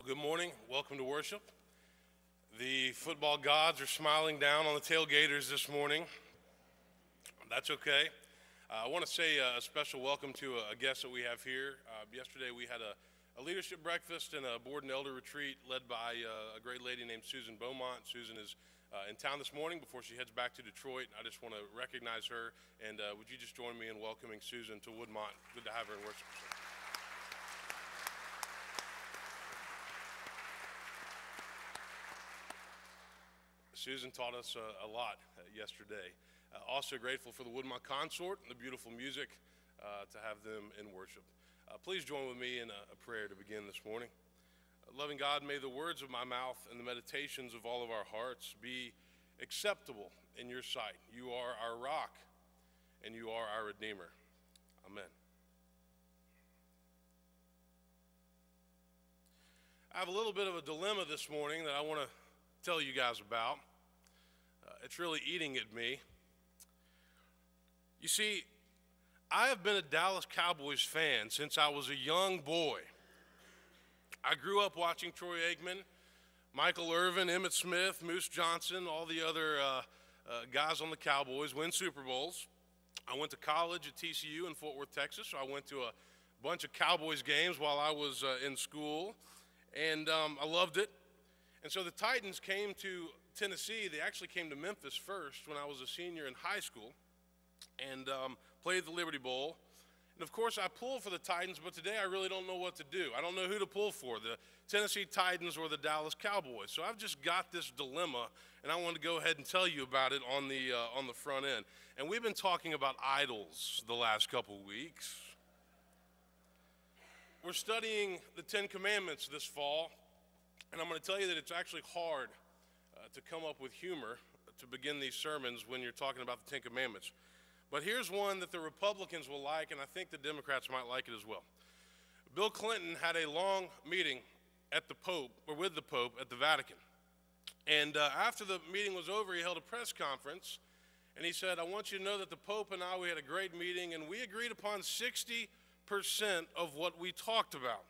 Good morning. Welcome to worship. The football gods are smiling down on the tailgaters this morning. That's okay. I want to say a special welcome to a guest that we have here. Yesterday we had a leadership breakfast and a board and elder retreat led by a great lady named Susan Beaumont. Susan is in town this morning before she heads back to Detroit. I just want to recognize her, and would you just join me in welcoming Susan to Woodmont? Good to have her in worship. Susan taught us a lot yesterday. Also grateful for the Woodmont Consort and the beautiful music to have them in worship. Please join with me in a prayer to begin this morning. Loving God, may the words of my mouth and the meditations of all of our hearts be acceptable in your sight. You are our rock and you are our Redeemer. Amen. I have a little bit of a dilemma this morning that I want to tell you guys about. It's really eating at me. You see, I have been a Dallas Cowboys fan since I was a young boy. I grew up watching Troy Aikman, Michael Irvin, Emmitt Smith, Moose Johnson, all the other guys on the Cowboys win Super Bowls. I went to college at TCU in Fort Worth, Texas, so I went to a bunch of Cowboys games while I was in school, and I loved it. And so the Titans came to Tennessee. They actually came to Memphis first when I was a senior in high school and played the Liberty Bowl. And of course I pulled for the Titans, but today I really don't know what to do. I don't know who to pull for, the Tennessee Titans or the Dallas Cowboys. So I've just got this dilemma, and I want to go ahead and tell you about it on the front end. And we've been talking about idols the last couple weeks. We're studying the Ten Commandments this fall, and I'm going to tell you that it's actually hard to come up with humor to begin these sermons when you're talking about the Ten Commandments. But here's one that the Republicans will like, and I think the Democrats might like it as well. Bill Clinton had a long meeting at the Pope, or with the Pope, at the Vatican. And after the meeting was over, he held a press conference, and he said, I want you to know that the Pope and I, we had a great meeting, and we agreed upon 60% of what we talked about.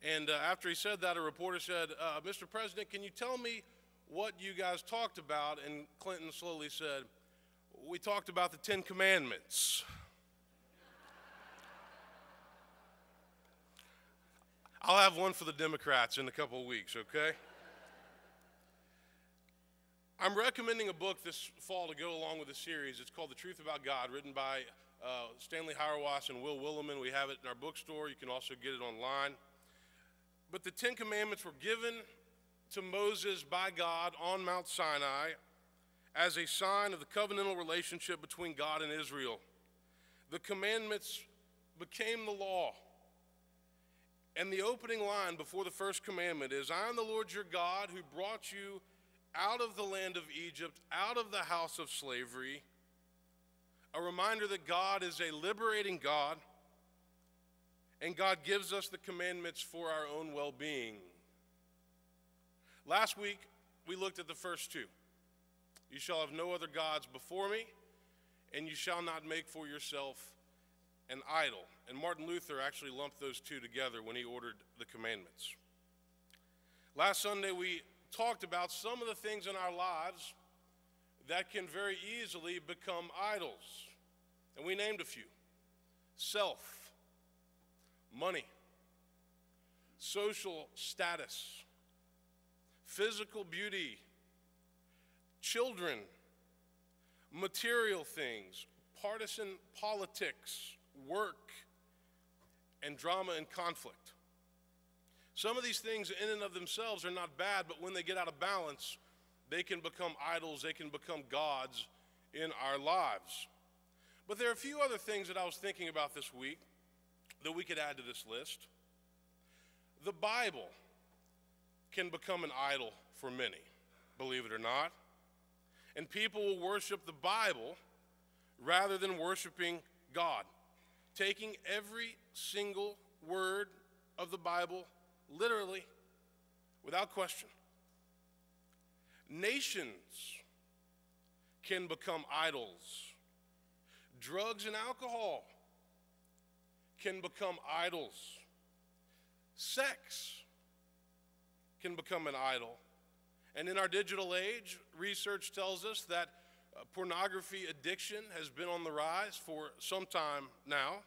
And after he said that, a reporter said, Mr. President, can you tell me what you guys talked about? And Clinton slowly said, we talked about the Ten Commandments. I'll have one for the Democrats in a couple of weeks, okay? I'm recommending a book this fall to go along with the series. It's called The Truth About God, written by Stanley Hauerwas and Will Willimon. We have it in our bookstore. You can also get it online. But the Ten Commandments were given to Moses by God on Mount Sinai as a sign of the covenantal relationship between God and Israel. The commandments became the law. And the opening line before the first commandment is, I am the Lord your God who brought you out of the land of Egypt, out of the house of slavery. A reminder that God is a liberating God, and God gives us the commandments for our own well-being. Last week, we looked at the first two. You shall have no other gods before me, and you shall not make for yourself an idol. And Martin Luther actually lumped those two together when he ordered the commandments. Last Sunday, we talked about some of the things in our lives that can very easily become idols. And we named a few. Self, money, social status, physical beauty, children, material things, partisan politics, work, and drama and conflict. Some of these things in and of themselves are not bad, but when they get out of balance, they can become idols, they can become gods in our lives. But there are a few other things that I was thinking about this week that we could add to this list. The Bible can become an idol for many, believe it or not. And people will worship the Bible rather than worshiping God, taking every single word of the Bible literally, without question. Nations can become idols. Drugs and alcohol can become idols. Sex can become an idol. And in our digital age, research tells us that pornography addiction has been on the rise for some time now.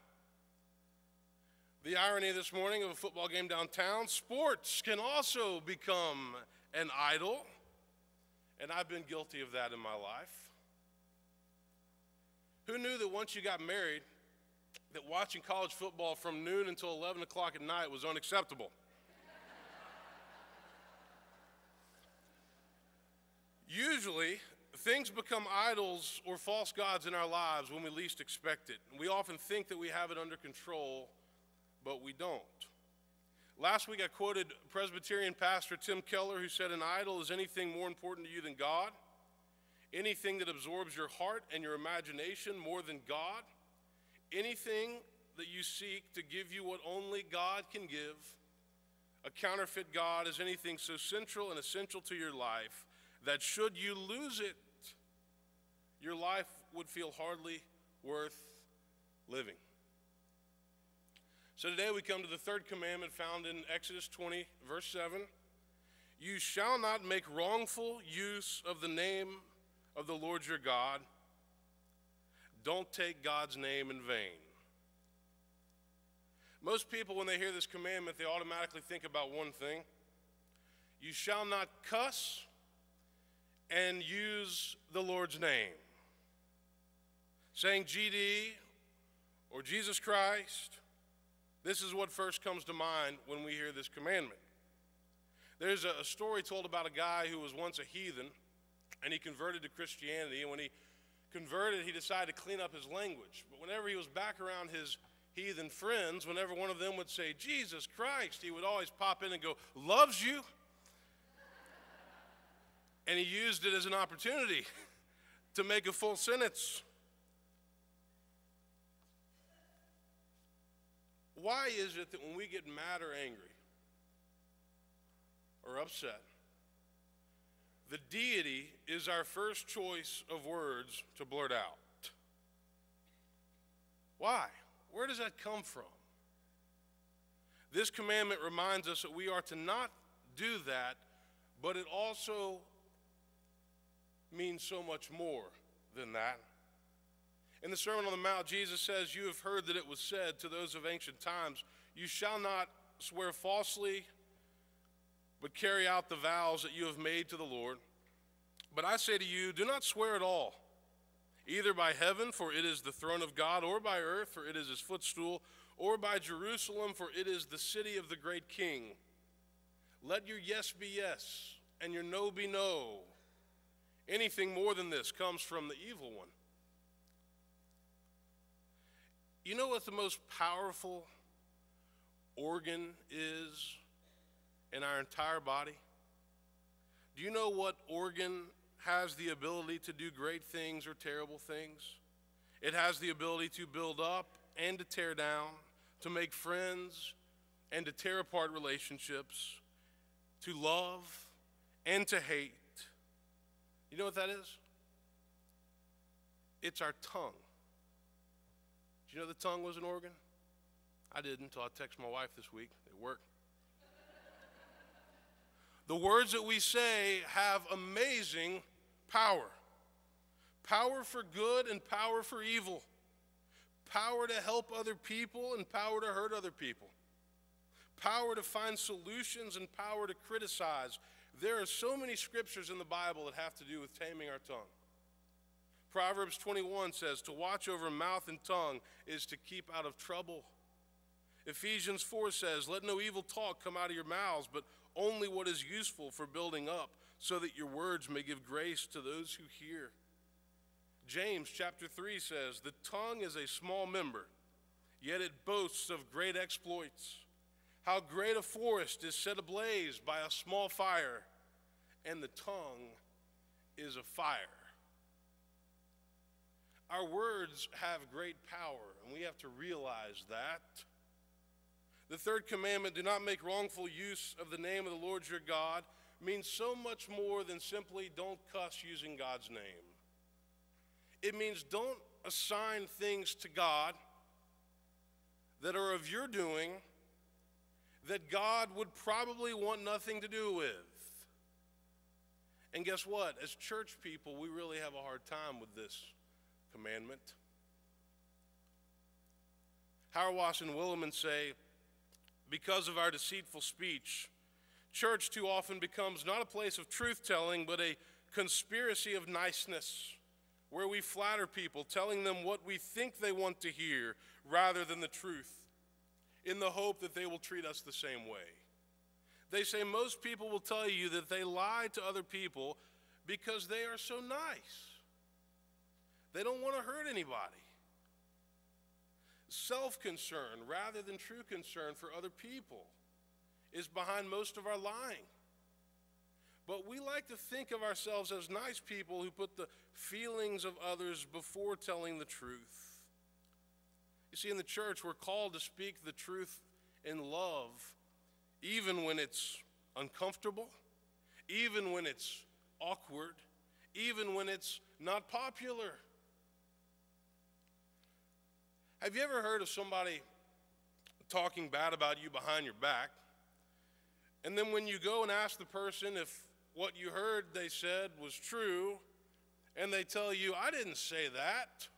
The irony this morning of a football game downtown, sports can also become an idol, and I've been guilty of that in my life. Who knew that once you got married, that watching college football from noon until 11 o'clock at night was unacceptable? Usually, things become idols or false gods in our lives when we least expect it. We often think that we have it under control, but we don't. Last week I quoted Presbyterian pastor Tim Keller, who said, "An idol is anything more important to you than God, anything that absorbs your heart and your imagination more than God, anything that you seek to give you what only God can give. A counterfeit God is anything so central and essential to your life that should you lose it, your life would feel hardly worth living." So today we come to the third commandment found in Exodus 20, verse 7. "You shall not make wrongful use of the name of the Lord your God." Don't take God's name in vain. Most people, when they hear this commandment, they automatically think about one thing. You shall not cuss and use the Lord's name. Saying GD or Jesus Christ, this is what first comes to mind when we hear this commandment. There's a story told about a guy who was once a heathen, and he converted to Christianity, and when he converted, he decided to clean up his language. But whenever he was back around his heathen friends, whenever one of them would say, "Jesus Christ," he would always pop in and go, "Loves you." And he used it as an opportunity to make a full sentence. Why is it that when we get mad or angry or upset, the deity is our first choice of words to blurt out? Why? Where does that come from? This commandment reminds us that we are to not do that, but it also means so much more than that. In the Sermon on the Mount, Jesus says, "You have heard that it was said to those of ancient times, you shall not swear falsely, but carry out the vows that you have made to the Lord. But I say to you, do not swear at all, either by heaven, for it is the throne of God, or by earth, for it is his footstool, or by Jerusalem, for it is the city of the great King. Let your yes be yes, and your no be no. Anything more than this comes from the evil one." You know what the most powerful organ is in our entire body? Do you know what organ has the ability to do great things or terrible things? It has the ability to build up and to tear down, to make friends and to tear apart relationships, to love and to hate. You know what that is? It's our tongue. Did you know the tongue was an organ? I didn't until I texted my wife this week at work. The words that we say have amazing power. Power for good and power for evil. Power to help other people and power to hurt other people. Power to find solutions and power to criticize. There are so many scriptures in the Bible that have to do with taming our tongue. Proverbs 21 says, "To watch over mouth and tongue is to keep out of trouble." Ephesians 4 says, "Let no evil talk come out of your mouths, but only what is useful for building up, so that your words may give grace to those who hear." James chapter 3 says, "The tongue is a small member, yet it boasts of great exploits. How great a forest is set ablaze by a small fire, and the tongue is a fire." Our words have great power, and we have to realize that. The third commandment, "Do not make wrongful use of the name of the Lord your God," means so much more than simply don't cuss using God's name. It means don't assign things to God that are of your doing that God would probably want nothing to do with. And guess what? As church people, we really have a hard time with this commandment. Hauerwas and Willimon say, because of our deceitful speech, church too often becomes not a place of truth-telling, but a conspiracy of niceness, where we flatter people, telling them what we think they want to hear rather than the truth, in the hope that they will treat us the same way. They say most people will tell you that they lie to other people because they are so nice. They don't want to hurt anybody. Self-concern rather than true concern for other people is behind most of our lying. But we like to think of ourselves as nice people who put the feelings of others before telling the truth. You see, in the church, we're called to speak the truth in love, even when it's uncomfortable, even when it's awkward, even when it's not popular. Have you ever heard of somebody talking bad about you behind your back, and then when you go and ask the person if what you heard they said was true, and they tell you, I didn't say that,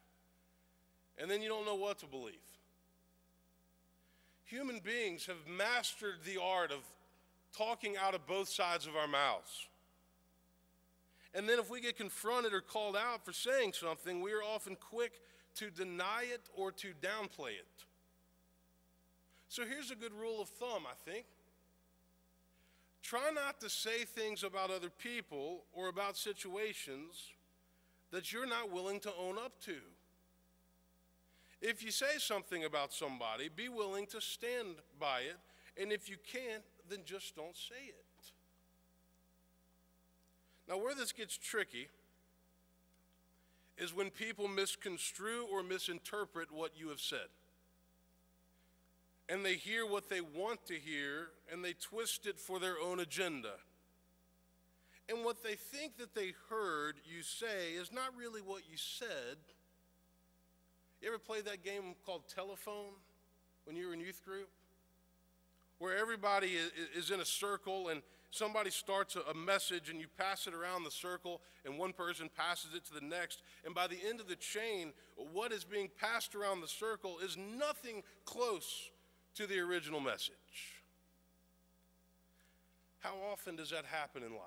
and then you don't know what to believe? Human beings have mastered the art of talking out of both sides of our mouths. And then if we get confronted or called out for saying something, we are often quick to deny it or to downplay it. So here's a good rule of thumb, I think. Try not to say things about other people or about situations that you're not willing to own up to. If you say something about somebody, be willing to stand by it, and if you can't, then just don't say it. Now, where this gets tricky is when people misconstrue or misinterpret what you have said. And they hear what they want to hear, and they twist it for their own agenda. And what they think that they heard you say is not really what you said. You ever played that game called Telephone when you were in youth group? Where everybody is in a circle and somebody starts a message and you pass it around the circle and one person passes it to the next. And by the end of the chain, what is being passed around the circle is nothing close to the original message. How often does that happen in life?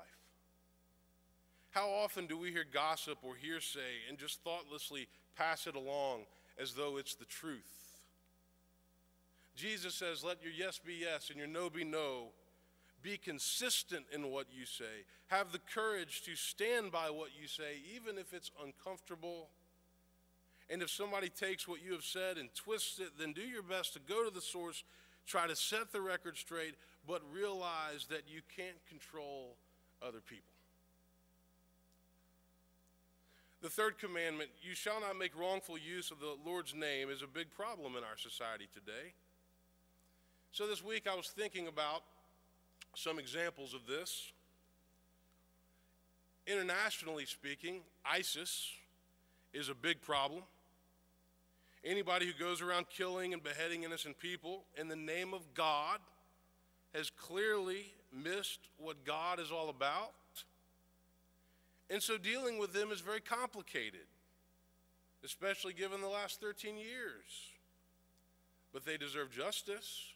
How often do we hear gossip or hearsay and just thoughtlessly pass it along as though it's the truth? Jesus says, let your yes be yes and your no be no. Be consistent in what you say. Have the courage to stand by what you say, even if it's uncomfortable. And if somebody takes what you have said and twists it, then do your best to go to the source, try to set the record straight, but realize that you can't control other people. The third commandment, you shall not make wrongful use of the Lord's name, is a big problem in our society today. So this week I was thinking about some examples of this. Internationally speaking, ISIS is a big problem. Anybody who goes around killing and beheading innocent people in the name of God has clearly missed what God is all about. And so dealing with them is very complicated, especially given the last 13 years. But they deserve justice.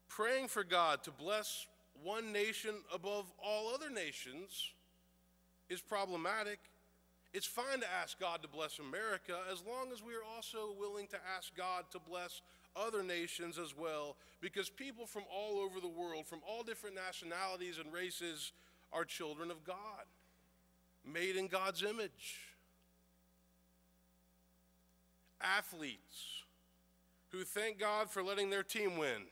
Praying for God to bless one nation above all other nations is problematic. It's fine to ask God to bless America as long as we are also willing to ask God to bless other nations as well, because people from all over the world, from all different nationalities and races, are children of God, made in God's image. Athletes who thank God for letting their team win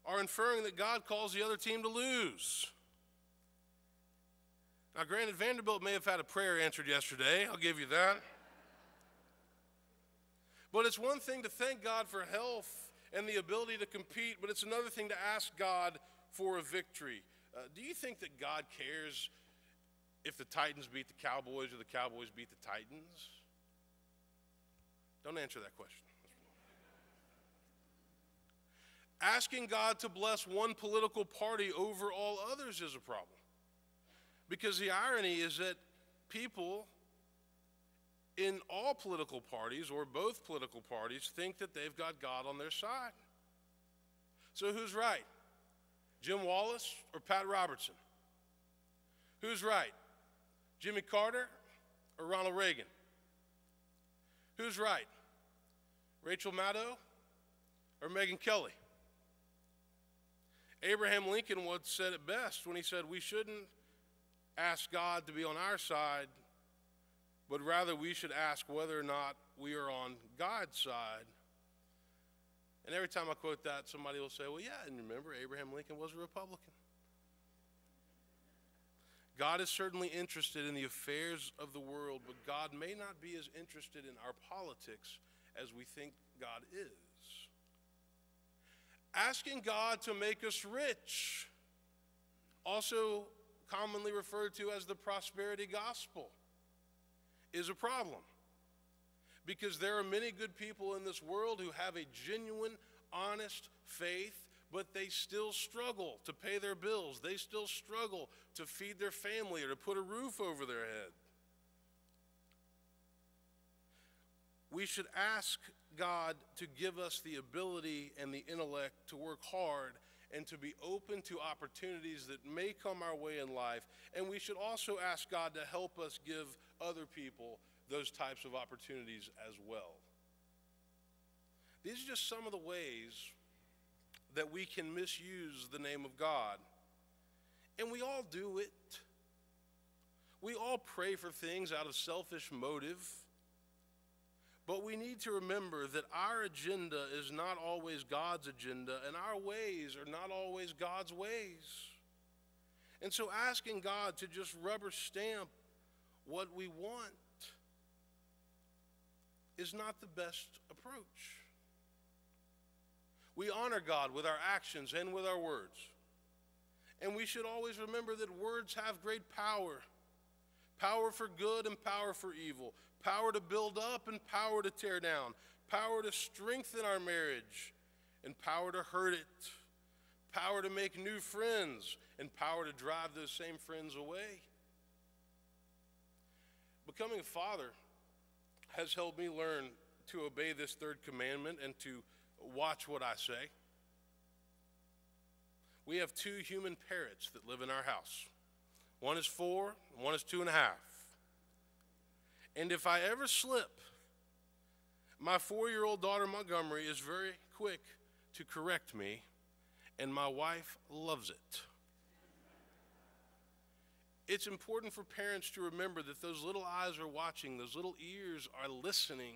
are inferring that God calls the other team to lose. Now, granted, Vanderbilt may have had a prayer answered yesterday. I'll give you that. But it's one thing to thank God for health and the ability to compete, but it's another thing to ask God for a victory. Do you think that God cares if the Titans beat the Cowboys or the Cowboys beat the Titans? Don't answer that question. Asking God to bless one political party over all others is a problem. Because the irony is that people in all political parties, or both political parties, think that they've got God on their side. So who's right? Jim Wallace or Pat Robertson? Who's right? Jimmy Carter or Ronald Reagan? Who's right? Rachel Maddow or Megyn Kelly? Abraham Lincoln once said it best when he said, we shouldn't ask God to be on our side, but rather we should ask whether or not we are on God's side. And every time I quote that, somebody will say, well, yeah, and remember, Abraham Lincoln was a Republican. God is certainly interested in the affairs of the world, but God may not be as interested in our politics as we think God is. Asking God to make us rich, also commonly referred to as the prosperity gospel, is a problem. Because there are many good people in this world who have a genuine, honest faith, but they still struggle to pay their bills. They still struggle to feed their family or to put a roof over their head. We should ask God to give us the ability and the intellect to work hard and to be open to opportunities that may come our way in life. And we should also ask God to help us give other people those types of opportunities as well. These are just some of the ways that we can misuse the name of God. And we all do it. We all pray for things out of selfish motive. But we need to remember that our agenda is not always God's agenda, and our ways are not always God's ways. And so asking God to just rubber stamp what we want is not the best approach. We honor God with our actions and with our words. And we should always remember that words have great power. Power for good and power for evil. Power to build up and power to tear down. Power to strengthen our marriage and power to hurt it. Power to make new friends and power to drive those same friends away. Becoming a father has helped me learn to obey this third commandment and to watch what I say. We have 2 human parrots that live in our house. One is 4, and one is 2.5. And if I ever slip, my 4-year-old daughter Montgomery is very quick to correct me, and my wife loves it. It's important for parents to remember that those little eyes are watching, those little ears are listening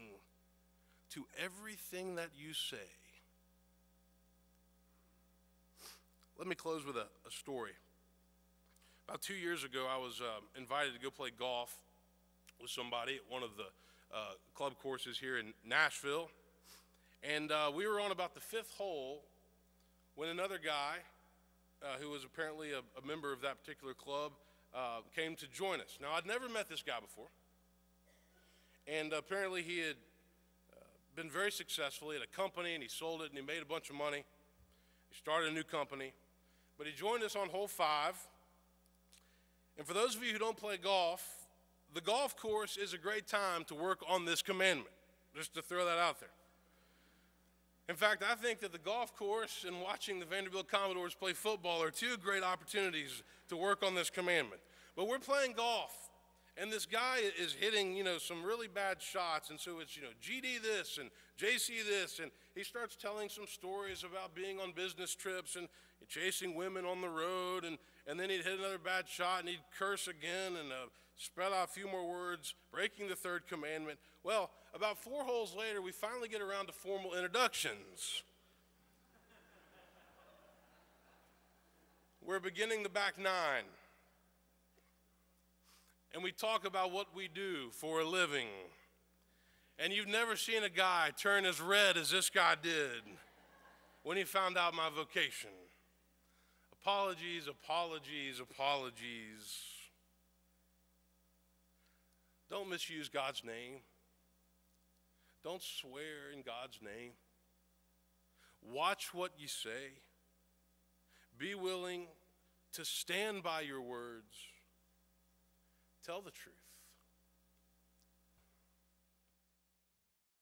to everything that you say. Let me close with a story. About 2 years ago, I was invited to go play golf with somebody at one of the club courses here in Nashville. And we were on about the 5th hole when another guy who was apparently a member of that particular club came to join us. Now, I'd never met this guy before. And apparently he had been very successful. He had a company and he sold it and he made a bunch of money. He started a new company. But he joined us on hole 5. And for those of you who don't play golf, the golf course is a great time to work on this commandment, just to throw that out there. In fact, I think that the golf course and watching the Vanderbilt Commodores play football are 2 great opportunities to work on this commandment. But we're playing golf, and this guy is hitting, some really bad shots, and so it's, GD this and JC this, and he starts telling some stories about being on business trips and chasing women on the road, and then he'd hit another bad shot, and he'd curse again, and spell out a few more words, breaking the 3rd commandment. Well, about 4 holes later, we finally get around to formal introductions. We're beginning the back 9. And we talk about what we do for a living. And you've never seen a guy turn as red as this guy did when he found out my vocation. Apologies, apologies, apologies. Don't misuse God's name. Don't swear in God's name. Watch what you say. Be willing to stand by your words. Tell the truth.